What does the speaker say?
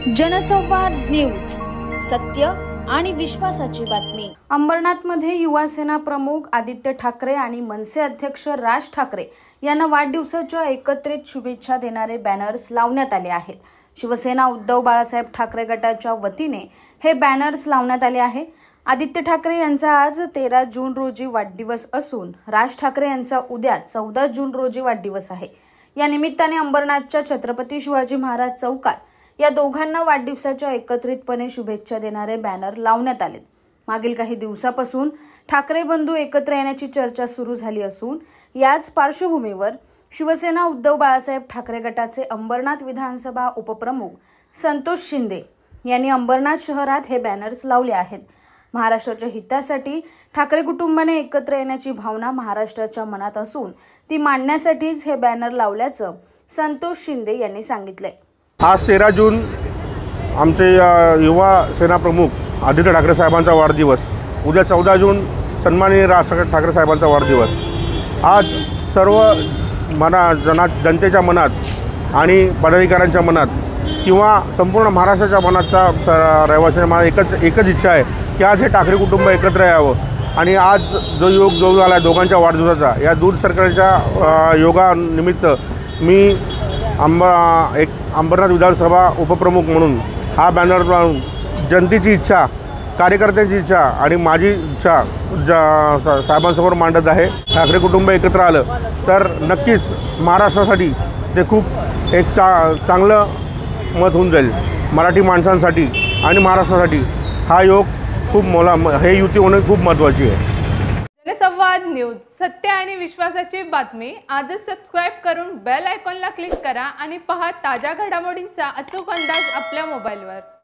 जनसंवाद न्यूज, सत्य आणि विश्वासाची बातमी। अंबरनाथमध्ये युवा सेना प्रमुख आदित्य ठाकरे आणि मनसे अध्यक्ष राज ठाकरे यांना वाढदिवसाच्या एकत्रित शुभेच्छा देणारे बॅनर्स लावण्यात आले आहेत। शिवसेना उद्धव बाळासाहेब ठाकरे गटाच्या वतीने हे बॅनर्स लावण्यात आले आहे। आदित्य ठाकरे यांचा आज 13 जून रोजी वाढदिवस असून राज ठाकरे यांचा उद्या 14 जून रोजी वाढदिवस आहे। या निमित्ताने अंबरनाथच्या छत्रपती शिवाजी महाराज चौकात या दोघांना वाढदिवसाच्या एकत्रितपणे शुभेच्छा देणारे बॅनर लावण्यात आले। मागील काही दिवसापासून ठाकरे बंधू एकत्र येण्याची चर्चा सुरू झाली असून याच पार्श्वभूमीवर शिवसेना उद्धव बाळासाहेब ठाकरे गटाचे अंबरनाथ विधानसभा उपप्रमुख संतोष शिंदे यांनी अंबरनाथ शहरात हे बॅनर्स लावले आहेत। महाराष्ट्राच्या हितासाठी ठाकरे कुटुंबाने एकत्र येण्याची भावना महाराष्ट्राच्या मनात असून ती मांडण्यासाठीच हे बॅनर लावल्याचं संतोष शिंदे यांनी सांगितले। आज 13 जून आमचे युवा सेना प्रमुख आदित्य ठाकरे साहेबांचा वाढदिवस, उद्या 14 जून सन्माननीय राज ठाकरे साहेबांचा वाढदिवस। आज सर्व जनतेच्या मनात आणि पदाधिकाऱ्यांच्या मनात किंवा संपूर्ण महाराष्ट्राच्या मनातच्या रहिवाशांच्या मनात एकच इच्छा आहे की आज हे ठाकरे कुटुंब एकत्र यावं। आणि आज जो योग जो झाला आहे दोघांच्या वाढदिवसाचा, या दूर सरकारच्या योगानिमित्त मी अंबरनाथ विधानसभा उपप्रमुख म्हणून हा बॅनर लावून जनतेची इच्छा, कार्यकर्त्यांची इच्छा आणि माझी इच्छा साहेबांसमोर मांडत आहे। ठाकरे कुटुंब एकत्र आलं तर नक्कीच महाराष्ट्रासाठी ते खूप एक चांगलं मत होऊन जाईल। मराठी माणसांसाठी आणि महाराष्ट्रासाठी हा योग हे युती होणं खूप महत्त्वाची आहे। जनसंवाद न्यूज, सत्य आणि विश्वासाची बातमी। आजच सबस्क्राइब करून बेल आयकॉनला क्लिक करा आणि पहा ताज्या घडामोडींचा अचूक अंदाज आपल्या मोबाईलवर।